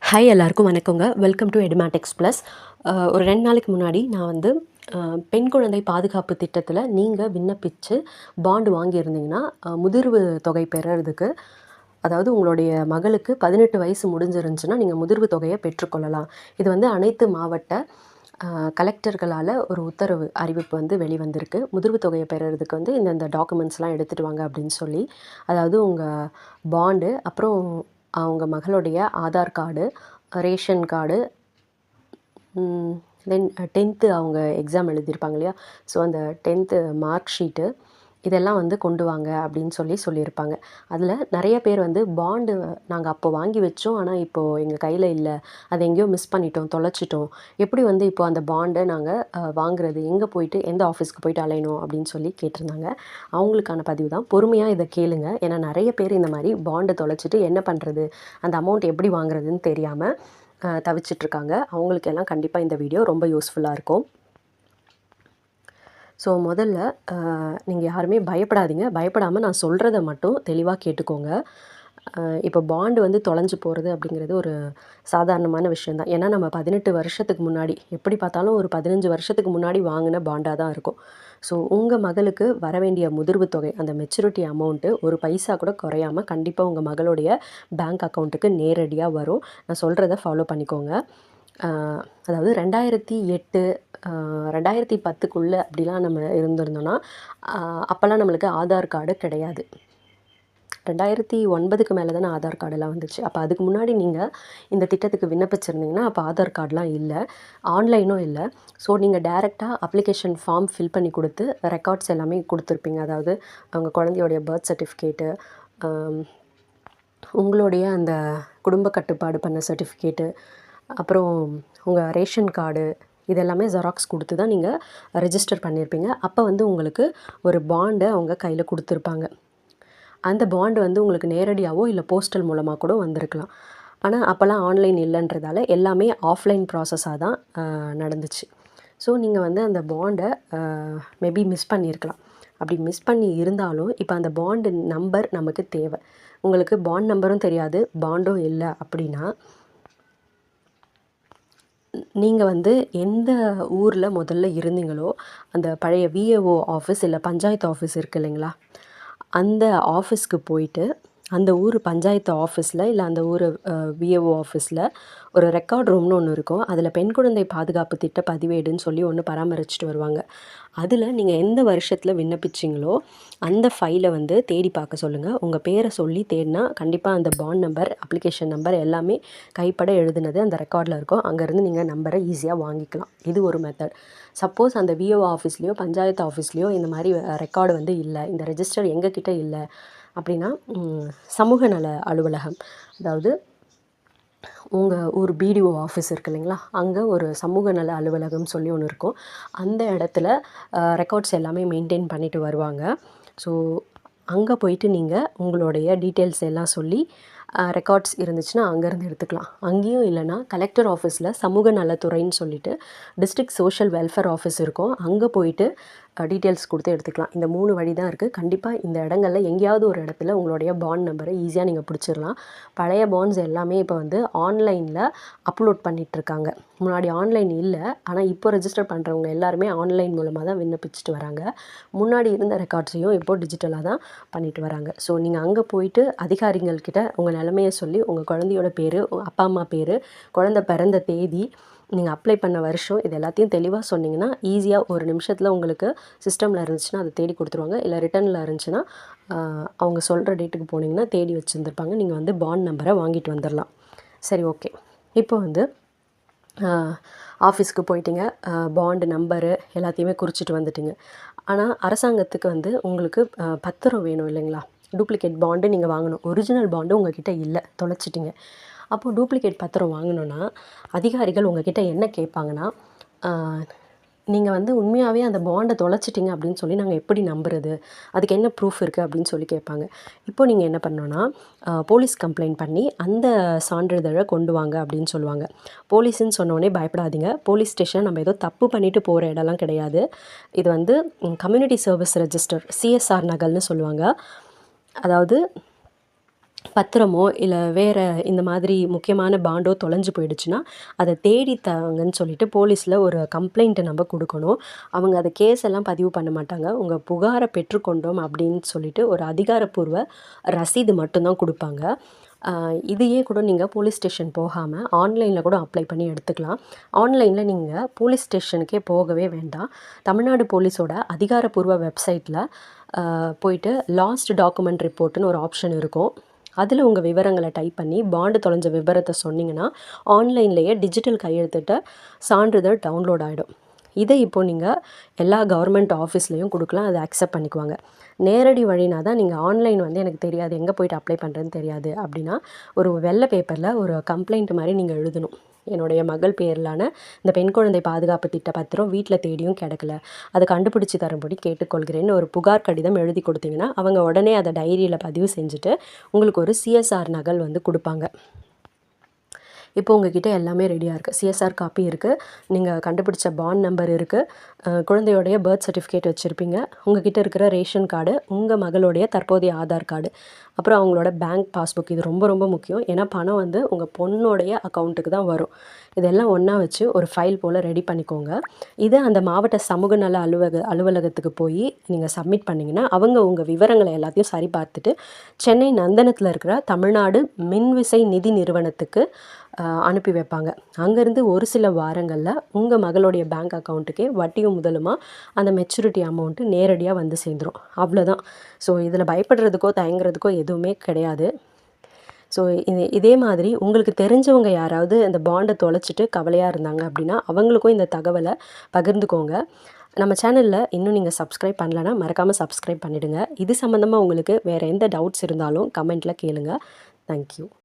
Hi எல்லாருக்கும் வணக்கங்க. Welcome to Edumatics plus. ஒரு 2 நாளைக்கு முன்னாடி நான் வந்து பெண் குழந்தை பாதுகாப்பு திட்டத்தில் நீங்கள் விண்ணப்பிச்சு பாண்டு வாங்கியிருந்தீங்கன்னா, முதிர்வு தொகை பெறுறதுக்கு, அதாவது உங்களுடைய மகளுக்கு 18 வயசு முடிஞ்சிருந்துச்சுன்னா, நீங்கள் முதிர்வு தொகையை பெற்றுக்கொள்ளலாம். இது வந்து அனைத்து மாவட்ட கலெக்டர்களால் ஒரு உத்தரவு அறிவிப்பு வந்து வெளிவந்திருக்கு. முதிர்வு தொகையை பெறுறதுக்கு வந்து இந்தந்த டாக்குமெண்ட்ஸ்லாம் எடுத்துகிட்டு வாங்க அப்படின்னு சொல்லி. அதாவது உங்கள் பாண்டு, அப்புறம் அவங்க மகளுடைய ஆதார் கார்டு, ரேஷன் கார்டு, தென் 10th அவங்க எக்ஸாம் எழுதியிருப்பாங்க இல்லையா? ஸோ அந்த 10th மார்க் ஷீட்டு இதெல்லாம் வந்து கொண்டு வாங்க அப்படின்னு சொல்லியிருப்பாங்க. அதில் நிறைய பேர் வந்து பாண்டு நாங்கள் அப்போ வாங்கி வச்சோம், ஆனால் இப்போது எங்கள் கையில் இல்லை, அதை எங்கேயோ மிஸ் பண்ணிட்டோம், தொலைச்சிட்டோம், எப்படி வந்து இப்போ அந்த பாண்டை நாங்கள் வாங்குறது, எங்கே போயிட்டு எந்த ஆஃபீஸ்க்கு போயிட்டு அலையணும் அப்படின்னு சொல்லி கேட்டிருந்தாங்க. அவங்களுக்கான பதிவு தான். பொறுமையாக இதை கேளுங்க. ஏன்னா நிறைய பேர் இந்த மாதிரி பாண்டை தொலைச்சிட்டு என்ன பண்ணுறது, அந்த அமௌண்ட் எப்படி வாங்குறதுன்னு தெரியாமல் தவிச்சிட்ருக்காங்க. அவங்களுக்கெல்லாம் கண்டிப்பாக இந்த வீடியோ ரொம்ப யூஸ்ஃபுல்லாக இருக்கும். ஸோ முதல்ல நீங்கள் யாருமே பயப்படாதீங்க. பயப்படாமல் நான் சொல்கிறத மட்டும் தெளிவாக கேட்டுக்கோங்க. இப்போ பாண்டு வந்து தொலைஞ்சு போகிறது அப்படிங்கிறது ஒரு சாதாரணமான விஷயம் தான். ஏன்னா நம்ம 18 வருஷத்துக்கு முன்னாடி, எப்படி பார்த்தாலும் ஒரு 15 வருஷத்துக்கு முன்னாடி வாங்கின பாண்டாக தான் இருக்கும். ஸோ உங்கள் மகளுக்கு வர வேண்டிய முதிர்வு தொகை, அந்த மெச்சூரிட்டி அமௌண்ட்டு ஒரு பைசா கூட குறையாமல் கண்டிப்பாக உங்கள் மகளுடைய பேங்க் அக்கௌண்ட்டுக்கு நேரடியாக வரும். நான் சொல்கிறத ஃபாலோ பண்ணிக்கோங்க. அதாவது 2008 2010க்குள்ளே அப்படிலாம் நம்ம இருந்திருந்தோன்னா, அப்போல்லாம் நம்மளுக்கு ஆதார் கார்டு கிடையாது. 2009க்கு மேலே தானே ஆதார் கார்டெல்லாம் வந்துச்சு. அப்போ அதுக்கு முன்னாடி நீங்கள் இந்த திட்டத்துக்கு விண்ணப்பிச்சிருந்தீங்கன்னா, அப்போ ஆதார் கார்டெலாம் இல்லை, ஆன்லைனும் இல்லை. ஸோ நீங்கள் டைரெக்டாக அப்ளிகேஷன் ஃபார்ம் ஃபில் பண்ணி கொடுத்து ரெக்கார்ட்ஸ் எல்லாமே கொடுத்துருப்பீங்க. அதாவது அவங்க குழந்தையோடைய பர்த் சர்டிஃபிகேட்டு, உங்களுடைய அந்த குடும்ப கட்டுப்பாடு பண்ண சர்டிஃபிகேட்டு, அப்புறம் உங்கள் ரேஷன் கார்டு, இதெல்லாமே ஜெராக்ஸ் கொடுத்து தான் நீங்கள் ரெஜிஸ்டர் பண்ணியிருப்பீங்க. அப்போ வந்து உங்களுக்கு ஒரு பாண்டை அவங்க கையில் கொடுத்துருப்பாங்க. அந்த பாண்டு வந்து உங்களுக்கு நேரடியாகவோ இல்லை போஸ்டல் மூலமாக கூட வந்திருக்கலாம். ஆனால் அப்போல்லாம் ஆன்லைன் இல்லைன்றதால எல்லாமே ஆஃப்லைன் ப்ராசஸாக தான் நடந்துச்சு. ஸோ நீங்கள் வந்து அந்த பாண்டை மேபி மிஸ் பண்ணியிருக்கலாம். அப்படி மிஸ் பண்ணி இருந்தாலும் இப்போ அந்த பாண்டு நம்பர் நமக்கு தேவை. உங்களுக்கு பாண்ட் நம்பரும் தெரியாது, பாண்டும் இல்லை அப்படின்னா, நீங்கள் வந்து எந்த ஊரில் முதல்ல இருந்தீங்களோ அந்த பழைய விஏஓ ஆஃபீஸ் இல்லை பஞ்சாயத்து ஆஃபீஸ் இருக்குது இல்லைங்களா? அந்த ஆஃபீஸ்க்கு போயிட்டு, அந்த ஊர் பஞ்சாயத்து ஆஃபீஸில் இல்லை அந்த ஊர் விஏஓ ஆஃபீஸில் ஒரு ரெக்கார்ட் ரூம்னு ஒன்று இருக்கும். அதில் பெண் குழந்தை பாதுகாப்பு திட்ட பதிவேடுன்னு சொல்லி ஒன்று பராமரிச்சுட்டு வருவாங்க. அதில் நீங்கள் எந்த வருஷத்தில் விண்ணப்பிச்சிங்களோ அந்த ஃபைலை வந்து தேடி பார்க்க சொல்லுங்கள். உங்கள் பேரை சொல்லி தேடினா கண்டிப்பாக அந்த பாண்ட் நம்பர், அப்ளிகேஷன் நம்பர் எல்லாமே கைப்பட எழுதுனது அந்த ரெக்கார்டில் இருக்கும். அங்கேருந்து நீங்கள் நம்பரை ஈஸியாக வாங்கிக்கலாம். இது ஒரு மெத்தட். சப்போஸ் அந்த விஓ ஆஃபீஸ்லேயோ பஞ்சாயத்து ஆஃபீஸ்லேயோ இந்த மாதிரி ரெக்கார்டு வந்து இல்லை, இந்த ரெஜிஸ்டர் எங்ககிட்ட இல்லை அப்படின்னா, சமூக நல அலுவலகம், அதாவது உங்கள் ஊர் பிடிஓ ஆஃபீஸ் இருக்குது இல்லைங்களா? அங்கே ஒரு சமூக நல அலுவலகம் சொல்லி ஒன்று இருக்கும். அந்த இடத்துல ரெக்கார்ட்ஸ் எல்லாமே மெயின்டைன் பண்ணிட்டு வருவாங்க. ஸோ அங்கே போயிட்டு நீங்கள் உங்களுடைய டீட்டெயில்ஸ் எல்லாம் சொல்லி ரெக்கார்ட்ஸ் இருந்துச்சுன்னா அங்கேருந்து எடுத்துக்கலாம். அங்கேயும் இல்லைன்னா கலெக்டர் ஆஃபீஸில் சமூக நலத்துறைன்னு சொல்லிட்டு டிஸ்ட்ரிக்ட் சோஷியல் வெல்ஃபேர் ஆஃபீஸ் இருக்கும். அங்கே போயிட்டு டீட்டெயில்ஸ் கொடுத்து எடுத்துக்கலாம். இந்த 3 வழி தான் இருக்குது. கண்டிப்பாக இந்த இடங்களில் எங்கேயாவது ஒரு இடத்துல உங்களுடைய பாண்ட் நம்பரை ஈஸியாக நீங்கள் பிடிச்சிடலாம். பழைய பாண்ட்ஸ் எல்லாமே இப்போ வந்து ஆன்லைனில் அப்லோட் பண்ணிகிட்ருக்காங்க. முன்னாடி ஆன்லைன் இல்லை, ஆனால் இப்போ ரெஜிஸ்டர் பண்ணுறவங்க எல்லாருமே ஆன்லைன் மூலமாக தான் விண்ணப்பிச்சுட்டு வராங்க. முன்னாடி இருந்த ரெக்கார்ட்ஸையும் இப்போது டிஜிட்டலாக தான் பண்ணிட்டு வராங்க. ஸோ நீங்கள் அங்கே போயிட்டு அதிகாரிகள்கிட்ட உங்கள் நிலைமையை சொல்லி, உங்கள் குழந்தையோட பேர், அப்பா அம்மா பேர், குழந்தை பிறந்த தேதி, நீங்கள் அப்ளை பண்ண வருஷம், இது எல்லாத்தையும் தெளிவாக சொன்னீங்கன்னா ஈஸியாக ஒரு நிமிஷத்தில் உங்களுக்கு சிஸ்டமில் இருந்துச்சுன்னா அதை தேடி கொடுத்துருவாங்க. இல்லை ரிட்டனில் இருந்துச்சுன்னா அவங்க சொல்கிற டேட்டுக்கு போனீங்கன்னா தேடி வச்சுருந்துருப்பாங்க. நீங்கள் வந்து பாண்ட் நம்பரை வாங்கிட்டு வந்துடலாம். சரி, ஓகே. இப்போ வந்து ஆஃபீஸ்க்கு போயிட்டீங்க, பாண்டு நம்பரு எல்லாத்தையுமே குறிச்சிட்டு வந்துட்டீங்க. ஆனால் அரசாங்கத்துக்கு வந்து உங்களுக்கு பத்திரம் வேணும் இல்லைங்களா? டூப்ளிகேட் பாண்டு நீங்கள் வாங்கணும். ஒரிஜினல் பாண்டு உங்கள்கிட்ட இல்லை, தொலைச்சிட்டிங்க. அப்போது டூப்ளிகேட் பத்திரம் வாங்கணுன்னா அதிகாரிகள் உங்கள்கிட்ட என்ன கேட்பாங்கன்னா, நீங்கள் வந்து உண்மையாகவே அந்த பாண்டை தொலைச்சிட்டிங்க அப்படின்னு சொல்லி நாங்கள் எப்படி நம்புறது, அதுக்கு என்ன ப்ரூஃப் இருக்குது அப்படின்னு சொல்லி கேட்பாங்க. இப்போ நீங்கள் என்ன பண்ணணுன்னா, போலீஸ் கம்ப்ளைண்ட் பண்ணி அந்த சான்றிதழை கொண்டு வாங்க அப்படின்னு சொல்லுவாங்க. போலீஸுன்னு சொன்னோடனே பயப்படாதீங்க. போலீஸ் ஸ்டேஷன் நம்ம ஏதோ தப்பு பண்ணிவிட்டு போகிற இடம்லாம் கிடையாது. இது வந்து கம்யூனிட்டி சர்வீஸ் ரெஜிஸ்டர், சிஎஸ்ஆர் நகல்னு சொல்லுவாங்க. அதாவது பத்திரமோ இல்லை வேறு இந்த மாதிரி முக்கியமான பாண்டோ தொலைஞ்சு போயிடுச்சுன்னா அதை தேடித்தாங்கன்னு சொல்லிட்டு போலீஸில் ஒரு கம்ப்ளைண்ட்டை நம்ம கொடுக்கணும். அவங்க அதை கேஸ் எல்லாம் பதிவு பண்ண மாட்டாங்க. உங்கள் புகாரை பெற்றுக்கொண்டோம் அப்படின்னு சொல்லிட்டு ஒரு அதிகாரப்பூர்வ ரசீது மட்டும்தான் கொடுப்பாங்க. இதையே கூட நீங்கள் போலீஸ் ஸ்டேஷன் போகாமல் ஆன்லைனில் கூட அப்ளை பண்ணி எடுத்துக்கலாம். ஆன்லைனில் நீங்கள் போலீஸ் ஸ்டேஷனுக்கே போகவே வேண்டாம். தமிழ்நாடு போலீஸோட அதிகாரப்பூர்வ வெப்சைட்டில் போயிட்டு லாஸ்ட் டாக்குமெண்ட் ரிப்போர்ட்டுன்னு ஒரு ஆப்ஷன் இருக்கும். அதில் உங்கள் விவரங்களை டைப் பண்ணி பாண்டு தொலைஞ்ச விவரத்தை சொன்னீங்கன்னா ஆன்லைன்லேயே டிஜிட்டல் கையெழுத்திட்ட சான்றிதழ் டவுன்லோட் ஆகிடும். இதை இப்போது நீங்கள் எல்லா கவர்மெண்ட் ஆஃபீஸ்லேயும் கொடுக்கலாம். அதை அக்செப்ட் பண்ணிக்குவாங்க. நேரடி வழினா தான் நீங்கள் ஆன்லைன் வந்து எனக்கு தெரியாது, எங்கே போய்ட்டு அப்ளை பண்ணுறதுன்னு தெரியாது அப்படின்னா ஒரு வெள்ளை பேப்பரில் ஒரு கம்ப்ளைண்ட் மாதிரி நீங்கள் எழுதணும். என்னுடைய மகள் பேரிலான இந்த பெண் குழந்தை பாதுகாப்பு திட்ட பத்திரம் வீட்டில் தேடியும் கிடைக்கல, அதை கண்டுபிடிச்சி தரும்படி கேட்டுக்கொள்கிறேன்னு ஒரு புகார் கடிதம் எழுதி கொடுத்தீங்கன்னா அவங்க உடனே அதை டைரியில் பதிவு செஞ்சுட்டு உங்களுக்கு ஒரு சிஎஸ்ஆர் நகல் வந்து கொடுப்பாங்க. இப்போ உங்ககிட்ட எல்லாமே ரெடியாக இருக்குது. சிஎஸ்ஆர் காப்பி இருக்குது, நீங்கள் கண்டுபிடிச்ச பாண்ட் நம்பர் இருக்குது, குழந்தையோடைய பர்த் சர்டிஃபிகேட் வச்சுருப்பீங்க, உங்ககிட்ட இருக்கிற ரேஷன் கார்டு, உங்கள் மகளுடைய தற்போதைய ஆதார் கார்டு, அப்புறம் அவங்களோட பேங்க் பாஸ்புக். இது ரொம்ப ரொம்ப முக்கியம். ஏன்னா பணம் வந்து உங்கள் பொண்ணுடைய அக்கௌண்ட்டுக்கு தான் வரும். இதெல்லாம் ஒன்றா வச்சு ஒரு ஃபைல் போல் ரெடி பண்ணிக்கோங்க. இதை அந்த மாவட்ட சமூக நல அலுவலகத்துக்கு போய் நீங்கள் சப்மிட் பண்ணிங்கன்னா அவங்க உங்கள் விவரங்களை எல்லாத்தையும் சரி பார்த்துட்டு சென்னை நந்தனத்தில் இருக்கிற தமிழ்நாடு மின்விசை நிதி நிறுவனத்துக்கு அனுப்பி வைப்பாங்க. அங்கேருந்து ஒரு சில வாரங்களில் உங்கள் மகளுடைய பேங்க் அக்கௌண்ட்டுக்கே வட்டியும் முதலுமா அந்த மெச்சூரிட்டி அமௌண்ட்டு நேரடியாக வந்து சேர்ந்துடும். அவ்வளோதான். ஸோ இதில் பயப்படுறதுக்கோ தயங்குறதுக்கோ எதுவுமே கிடையாது. ஸோ இதே மாதிரி உங்களுக்கு தெரிஞ்சவங்க யாராவது அந்த பாண்டை தொலைச்சிட்டு கவலையாக இருந்தாங்க அப்படின்னா அவங்களுக்கும் இந்த தகவலை பகிர்ந்துக்கோங்க. நம்ம சேனலில் இன்னும் நீங்கள் சப்ஸ்கிரைப் பண்ணலைன்னா மறக்காமல் சப்ஸ்கிரைப் பண்ணிவிடுங்க. இது சம்மந்தமாக உங்களுக்கு வேறு எந்த டவுட்ஸ் இருந்தாலும் கமெண்ட்டில் கேளுங்க. தேங்க்யூ.